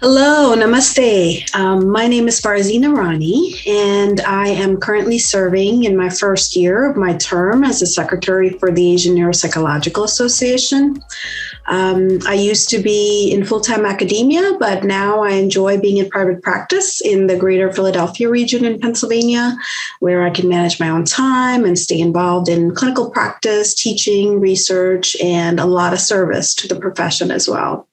Hello, namaste. My name is Farzanarani, and I am currently serving in my first year of my term as a secretary for the Asian Neuropsychological Association. I used to be in full-time academia, but now I enjoy being in private practice in the greater Philadelphia region in Pennsylvania, where I can manage my own time and stay involved in clinical practice, teaching, research, and a lot of service to the profession as well.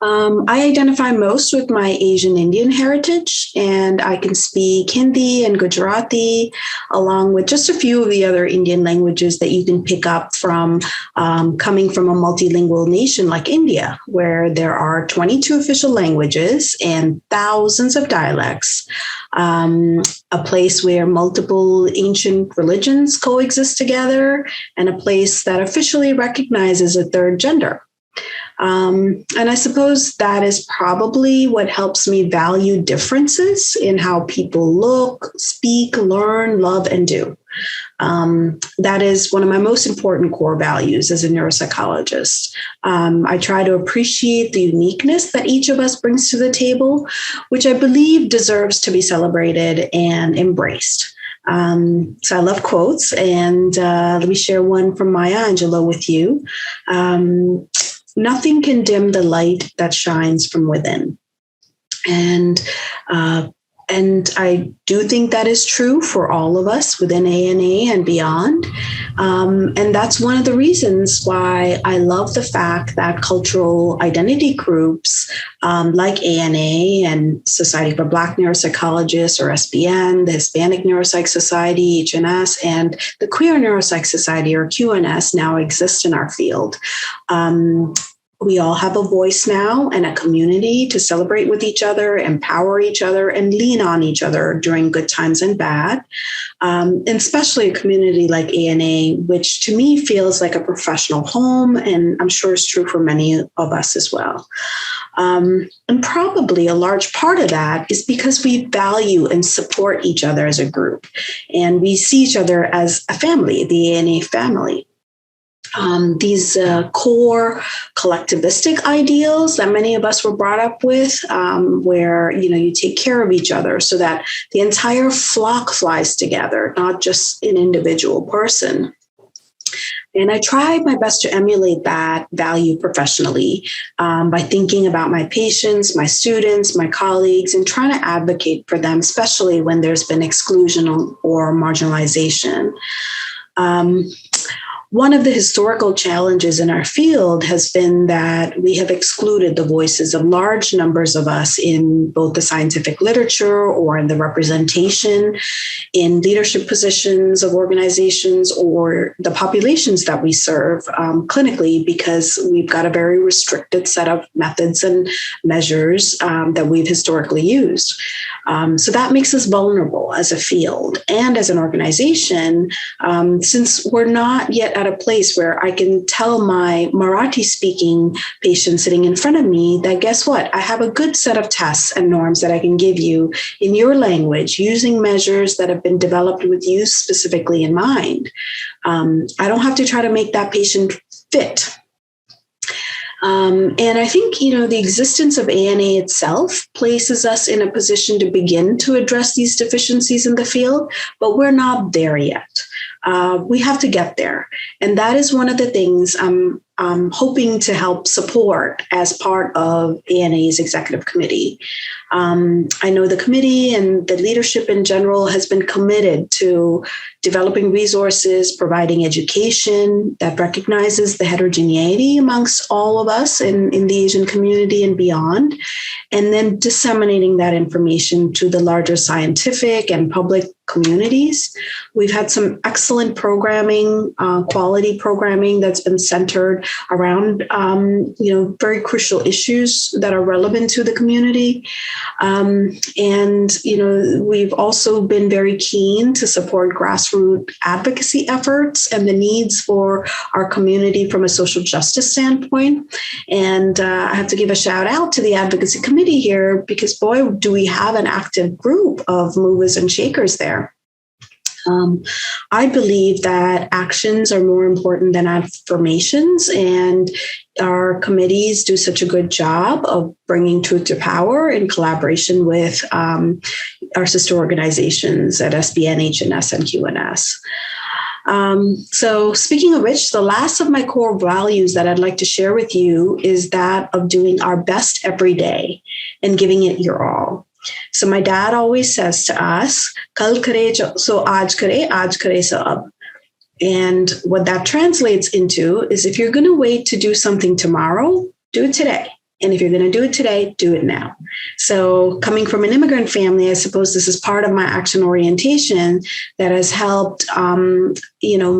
I identify most with my Asian Indian heritage, and I can speak Hindi and Gujarati, along with just a few of the other Indian languages that you can pick up from coming from a multilingual nation like India, where there are 22 official languages and thousands of dialects, a place where multiple ancient religions coexist together, and a place that officially recognizes a third gender. And I suppose that is probably what helps me value differences in how people look, speak, learn, love, and do. That is one of my most important core values as a neuropsychologist. I try to appreciate the uniqueness that each of us brings to the table, which I believe deserves to be celebrated and embraced. So I love quotes, and let me share one from Maya Angelou with you. Nothing can dim the light that shines from within. And I do think that is true for all of us within ANA and beyond. And that's one of the reasons why I love the fact that cultural identity groups like ANA and Society for Black Neuropsychologists, or SBN, the Hispanic Neuropsych Society, HNS, and the Queer Neuropsych Society, or QNS, now exist in our field. We all have a voice now and a community to celebrate with each other, empower each other, and lean on each other during good times and bad. And especially a community like ANA, which to me feels like a professional home, and I'm sure is true for many of us as well. And probably a large part of that is because we value and support each other as a group, and we see each other as a family, the ANA family. These core collectivistic ideals that many of us were brought up with, where you take care of each other so that the entire flock flies together, not just an individual person. And I try my best to emulate that value professionally by thinking about my patients, my students, my colleagues, and trying to advocate for them, especially when there's been exclusion or marginalization. One of the historical challenges in our field has been that we have excluded the voices of large numbers of us in both the scientific literature or in the representation in leadership positions of organizations or the populations that we serve clinically, because we've got a very restricted set of methods and measures that we've historically used. So that makes us vulnerable as a field and as an organization, since we're not yet at a place where I can tell my Marathi-speaking patient sitting in front of me that, guess what? I have a good set of tests and norms that I can give you in your language using measures that have been developed with you specifically in mind. I don't have to try to make that patient fit. And I think, the existence of ANA itself places us in a position to begin to address these deficiencies in the field, but we're not there yet. We have to get there. And that is one of the things I'm hoping to help support as part of ANA's executive committee. I know the committee and the leadership in general has been committed to developing resources, providing education that recognizes the heterogeneity amongst all of us in the Asian community and beyond, and then disseminating that information to the larger scientific and public communities. We've had some excellent programming, quality programming that's been centered around, very crucial issues that are relevant to the community. And we've also been very keen to support grassroots advocacy efforts and the needs for our community from a social justice standpoint. And I have to give a shout out to the advocacy committee here, because boy, do we have an active group of movers and shakers there. Um, I believe that actions are more important than affirmations, and our committees do such a good job of bringing truth to power in collaboration with our sister organizations at SBN, HNS, and QNS. So, speaking of which, the last of my core values that I'd like to share with you is that of doing our best every day and giving it your all. So my dad always says to us, "Kal kare so aaj kare so ab." And what that translates into is if you're going to wait to do something tomorrow, do it today. And if you're going to do it today, do it now. So, coming from an immigrant family, I suppose this is part of my action orientation that has helped,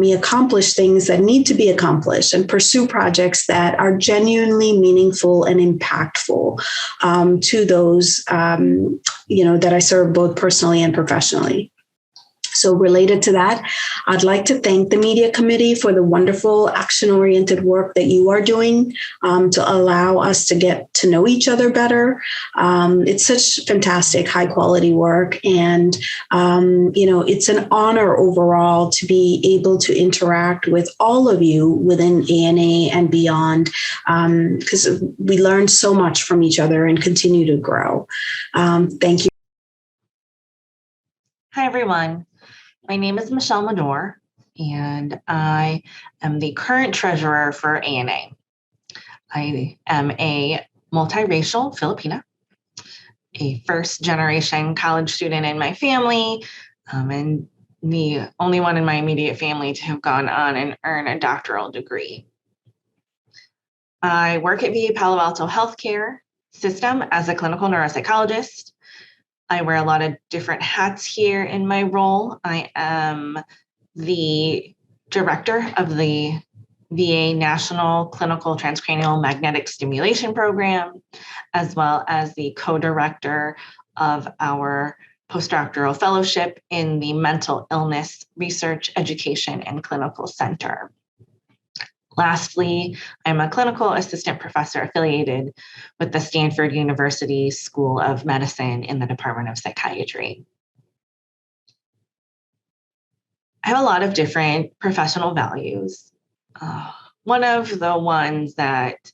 me accomplish things that need to be accomplished and pursue projects that are genuinely meaningful and impactful to those, that I serve both personally and professionally. So related to that, I'd like to thank the Media Committee for the wonderful action-oriented work that you are doing to allow us to get to know each other better. It's such fantastic, high-quality work. And, it's an honor overall to be able to interact with all of you within ANA and beyond, because we learn so much from each other and continue to grow. Thank you. Hi, everyone. My name is Michelle Madore, and I am the current treasurer for ANA. I am a multiracial Filipina, a first-generation college student in my family, and the only one in my immediate family to have gone on and earn a doctoral degree. I work at VA Palo Alto Healthcare System as a clinical neuropsychologist. I wear a lot of different hats here in my role. I am the director of the VA National Clinical Transcranial Magnetic Stimulation Program, as well as the co-director of our postdoctoral fellowship in the Mental Illness Research, Education, and Clinical Center. Lastly, I'm a clinical assistant professor affiliated with the Stanford University School of Medicine in the Department of Psychiatry. I have a lot of different professional values. One of the ones that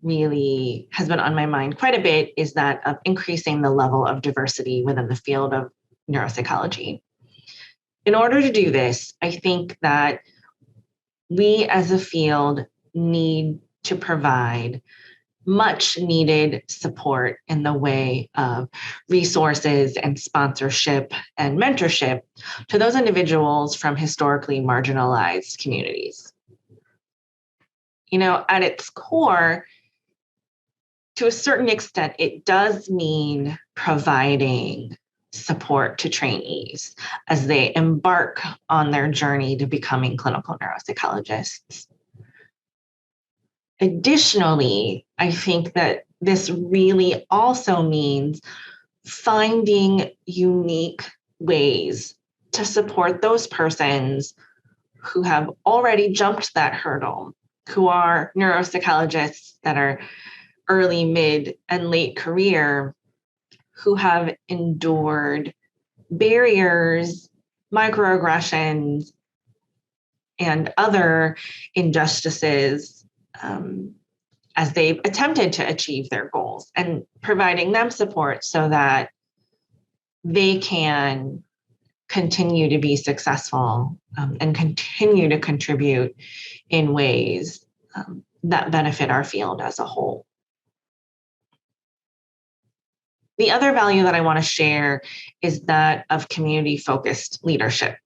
really has been on my mind quite a bit is that of increasing the level of diversity within the field of neuropsychology. In order to do this, I think that we as a field need to provide much needed support in the way of resources and sponsorship and mentorship to those individuals from historically marginalized communities. At its core, to a certain extent, it does mean providing support to trainees as they embark on their journey to becoming clinical neuropsychologists. Additionally, I think that this really also means finding unique ways to support those persons who have already jumped that hurdle, who are neuropsychologists that are early, mid, and late career, who have endured barriers, microaggressions, and other injustices as they've attempted to achieve their goals, and providing them support so that they can continue to be successful and continue to contribute in ways that benefit our field as a whole. The other value that I want to share is that of community-focused leadership.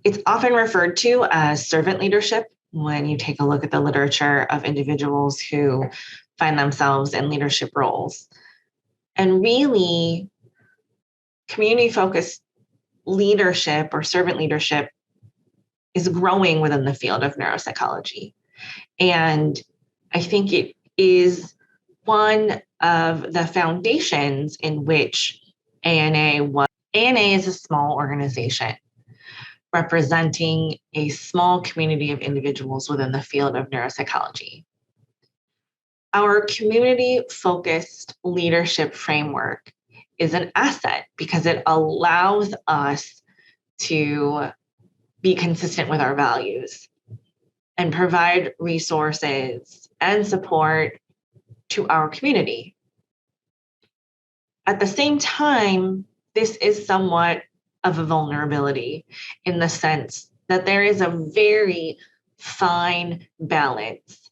It's often referred to as servant leadership when you take a look at the literature of individuals who find themselves in leadership roles. And really, community-focused leadership or servant leadership is growing within the field of neuropsychology. And I think it is one of the foundations in which ANA was. ANA is a small organization representing a small community of individuals within the field of neuropsychology. Our community-focused leadership framework is an asset because it allows us to be consistent with our values and provide resources and support to our community. At the same time, this is somewhat of a vulnerability in the sense that there is a very fine balance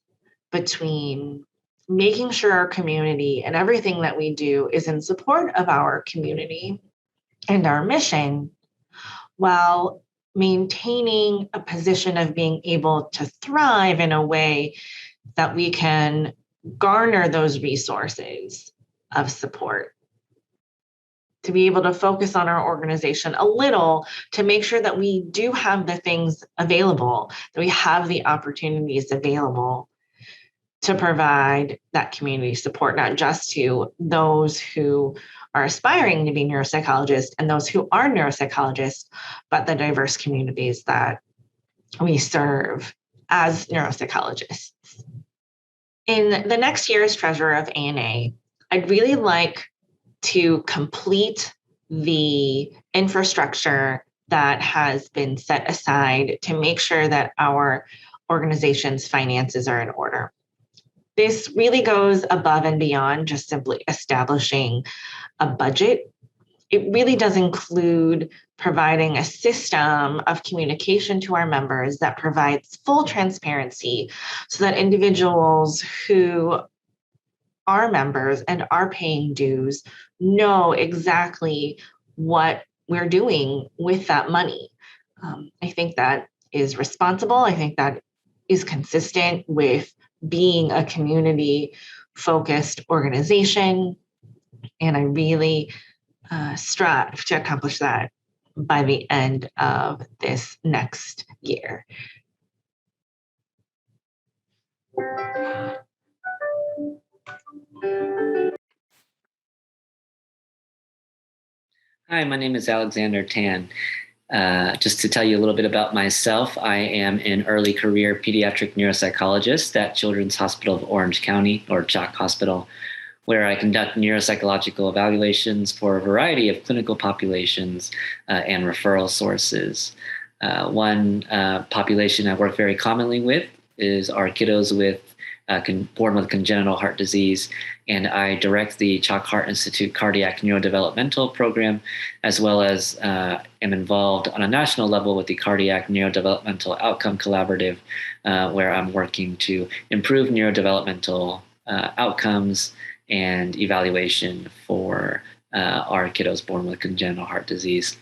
between making sure our community and everything that we do is in support of our community and our mission, while maintaining a position of being able to thrive in a way that we can garner those resources of support, to be able to focus on our organization a little, to make sure that we do have the things available, that we have the opportunities available to provide that community support, not just to those who are aspiring to be neuropsychologists and those who are neuropsychologists, but the diverse communities that we serve as neuropsychologists. In the next year as treasurer of ANA, I'd really like to complete the infrastructure that has been set aside to make sure that our organization's finances are in order. This really goes above and beyond just simply establishing a budget. It really does include providing a system of communication to our members that provides full transparency so that individuals who are members and are paying dues know exactly what we're doing with that money. I think that is responsible. I think that is consistent with being a community-focused organization. And I really strive to accomplish that by the end of this next year. Hi, my name is Alexander Tan. Just to tell you a little bit about myself, I am an early career pediatric neuropsychologist at Children's Hospital of Orange County, or CHOC Hospital, where I conduct neuropsychological evaluations for a variety of clinical populations and referral sources. One population I work very commonly with is our kiddos born with congenital heart disease, and I direct the CHOC Heart Institute Cardiac Neurodevelopmental Program, as well as am involved on a national level with the Cardiac Neurodevelopmental Outcome Collaborative, where I'm working to improve neurodevelopmental outcomes and evaluation for our kiddos born with congenital heart disease.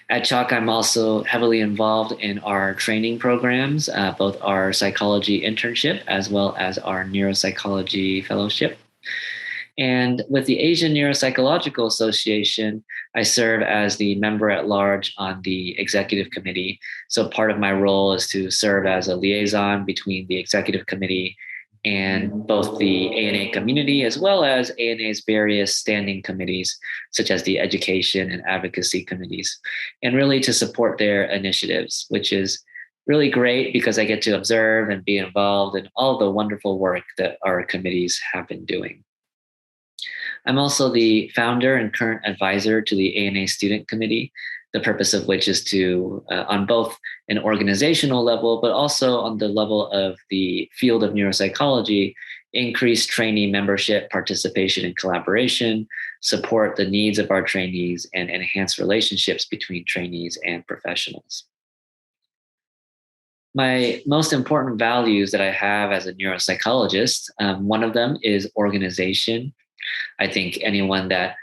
At CHOC, I'm also heavily involved in our training programs, both our psychology internship as well as our neuropsychology fellowship. And with the Asian Neuropsychological Association, I serve as the member at large on the executive committee. So part of my role is to serve as a liaison between the executive committee and both the ANA community, as well as ANA's various standing committees, such as the education and advocacy committees, and really to support their initiatives, which is really great because I get to observe and be involved in all the wonderful work that our committees have been doing. I'm also the founder and current advisor to the ANA Student Committee, the purpose of which is to, on both an organizational level, but also on the level of the field of neuropsychology, increase trainee membership, participation, and collaboration, support the needs of our trainees, and enhance relationships between trainees and professionals. My most important values that I have as a neuropsychologist, one of them is organization. I think anyone that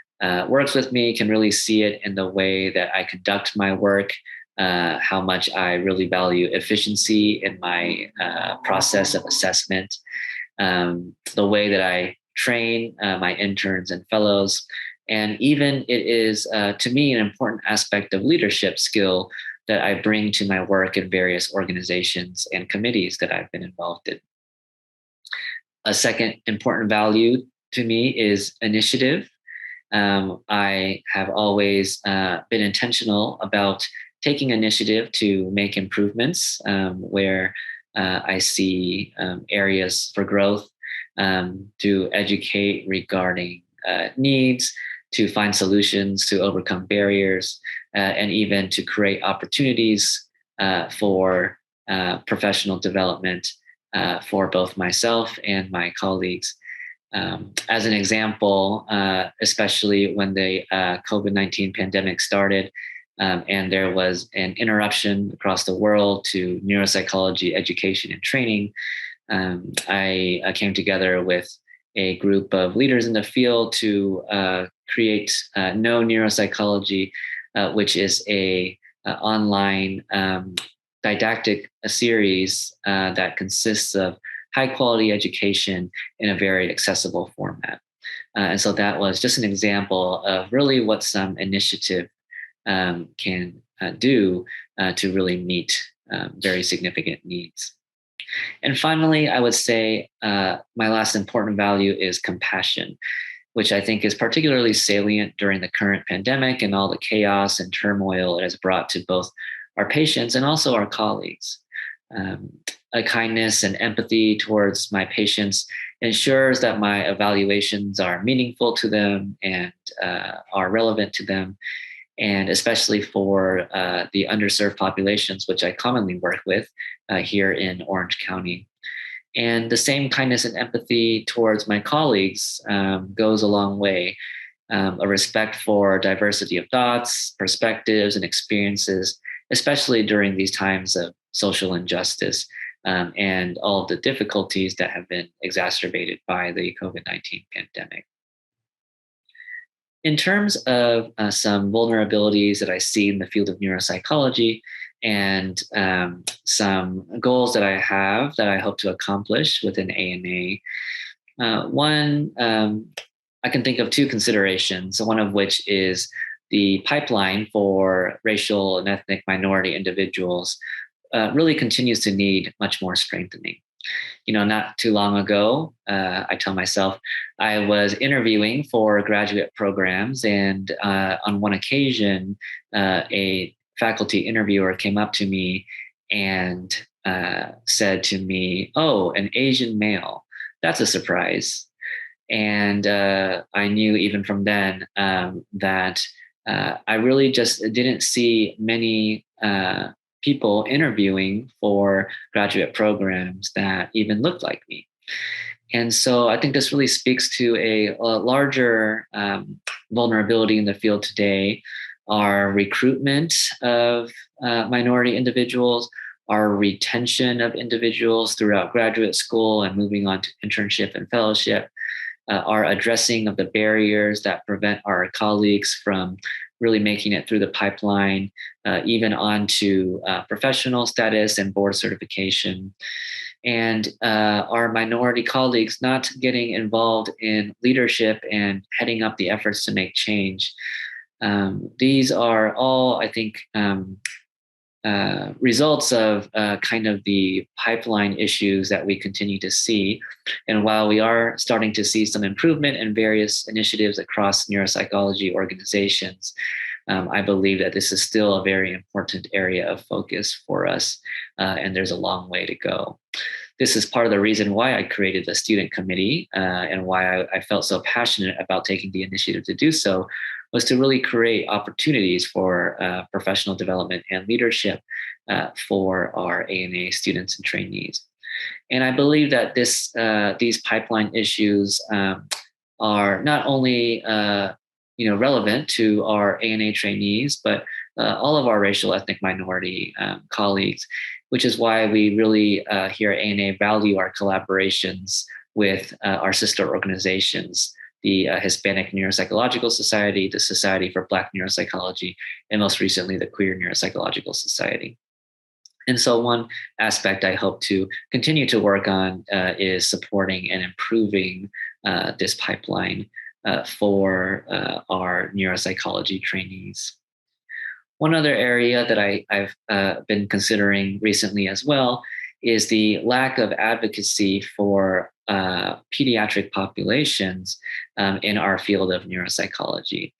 works with me can really see it in the way that I conduct my work, how much I really value efficiency in my process of assessment, the way that I train my interns and fellows. And even it is, to me, an important aspect of leadership skill that I bring to my work in various organizations and committees that I've been involved in. A second important value to me is initiative. I have always been intentional about taking initiative to make improvements where I see areas for growth, to educate regarding needs, to find solutions, to overcome barriers, and even to create opportunities for professional development for both myself and my colleagues. As an example, especially when the COVID-19 pandemic started, and there was an interruption across the world to neuropsychology education and training, I came together with a group of leaders in the field to create Know Neuropsychology, which is a online didactic series that consists of high quality education in a very accessible format. And so that was just an example of really what some initiative can do to really meet very significant needs. And finally, I would say my last important value is compassion, which I think is particularly salient during the current pandemic and all the chaos and turmoil it has brought to both our patients and also our colleagues. A kindness and empathy towards my patients ensures that my evaluations are meaningful to them and are relevant to them, and especially for the underserved populations, which I commonly work with here in Orange County. And the same kindness and empathy towards my colleagues goes a long way. A respect for diversity of thoughts, perspectives, and experiences, especially during these times of social injustice and all of the difficulties that have been exacerbated by the COVID-19 pandemic. In terms of some vulnerabilities that I see in the field of neuropsychology and some goals that I have that I hope to accomplish within ANA, one, I can think of two considerations, one of which is the pipeline for racial and ethnic minority individuals really continues to need much more strengthening. Not too long ago, I tell myself, I was interviewing for graduate programs, and on one occasion, a faculty interviewer came up to me and said to me, "Oh, an Asian male. That's a surprise." And I knew even from then that I really just didn't see many people interviewing for graduate programs that even looked like me. And so I think this really speaks to a larger vulnerability in the field today, our recruitment of minority individuals, our retention of individuals throughout graduate school and moving on to internship and fellowship, our addressing of the barriers that prevent our colleagues from really making it through the pipeline, even onto professional status and board certification, and our minority colleagues not getting involved in leadership and heading up the efforts to make change. These are all, I think, results of kind of the pipeline issues that we continue to see. And while we are starting to see some improvement in various initiatives across neuropsychology organizations, I believe that this is still a very important area of focus for us, and there's a long way to go. This is part of the reason why I created the student committee and why I felt so passionate about taking the initiative to do so, was to really create opportunities for professional development and leadership for our ANA students and trainees. And I believe that these pipeline issues are not only relevant to our ANA trainees, but all of our racial ethnic minority colleagues, which is why we really here at ANA value our collaborations with our sister organizations, the Hispanic Neuropsychological Society, the Society for Black Neuropsychology, and most recently, the Queer Neuropsychological Society. And so one aspect I hope to continue to work on is supporting and improving this pipeline for our neuropsychology trainees. One other area that I've been considering recently as well is the lack of advocacy for pediatric populations in our field of neuropsychology.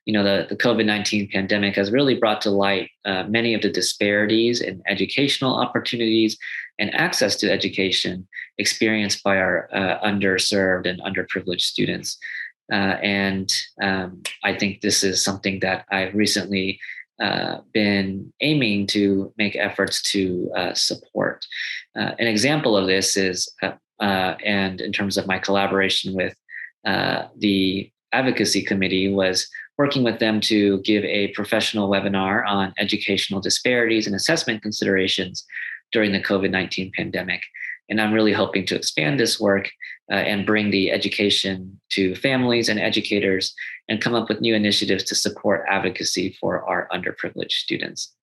The COVID-19 pandemic has really brought to light many of the disparities in educational opportunities and access to education experienced by our underserved and underprivileged students. And I think this is something that I've recently been aiming to make efforts to support. An example of this is, and in terms of my collaboration with the advocacy committee, was working with them to give a professional webinar on educational disparities and assessment considerations during the COVID-19 pandemic. And I'm really hoping to expand this work and bring the education to families and educators and come up with new initiatives to support advocacy for our underprivileged students.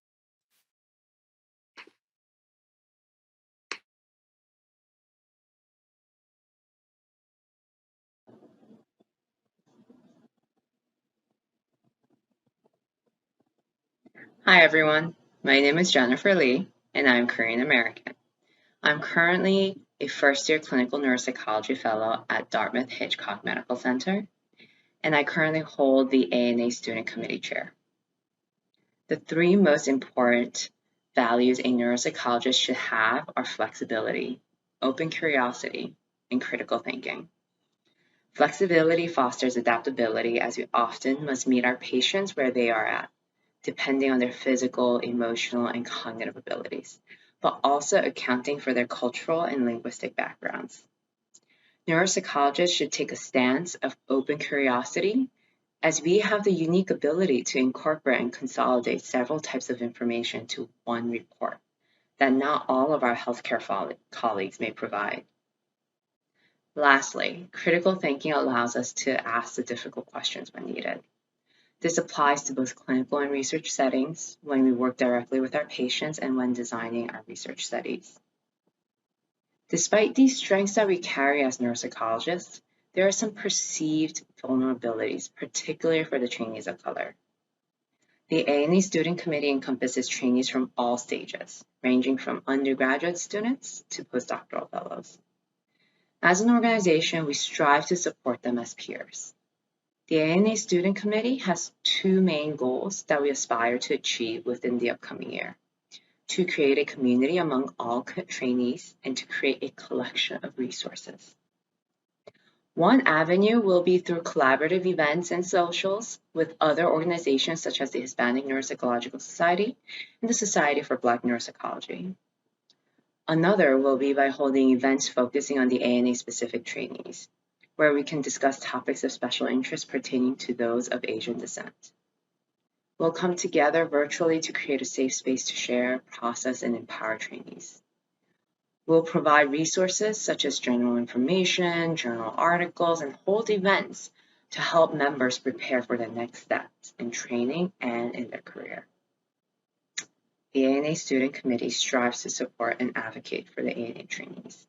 Hi everyone, my name is Jennifer Lee and I'm Korean American. I'm currently a first-year clinical neuropsychology fellow at Dartmouth Hitchcock Medical Center, and I currently hold the ANA Student Committee Chair. The three most important values a neuropsychologist should have are flexibility, open curiosity, and critical thinking. Flexibility fosters adaptability, as we often must meet our patients where they are at, depending on their physical, emotional, and cognitive abilities, but also accounting for their cultural and linguistic backgrounds. Neuropsychologists should take a stance of open curiosity, as we have the unique ability to incorporate and consolidate several types of information to one report that not all of our healthcare colleagues may provide. Lastly, critical thinking allows us to ask the difficult questions when needed. This applies to both clinical and research settings, when we work directly with our patients and when designing our research studies. Despite these strengths that we carry as neuropsychologists, there are some perceived vulnerabilities, particularly for the trainees of color. The ANA Student Committee encompasses trainees from all stages, ranging from undergraduate students to postdoctoral fellows. As an organization, we strive to support them as peers. The ANA Student Committee has two main goals that we aspire to achieve within the upcoming year: to create a community among all trainees and to create a collection of resources. One avenue will be through collaborative events and socials with other organizations such as the Hispanic Neuropsychological Society and the Society for Black Neuropsychology. Another will be by holding events focusing on the ANA-specific trainees, where we can discuss topics of special interest pertaining to those of Asian descent. We'll come together virtually to create a safe space to share, process, and empower trainees. We'll provide resources such as general information, journal articles, and hold events to help members prepare for the next steps in training and in their career. The ANA Student Committee strives to support and advocate for the ANA trainees.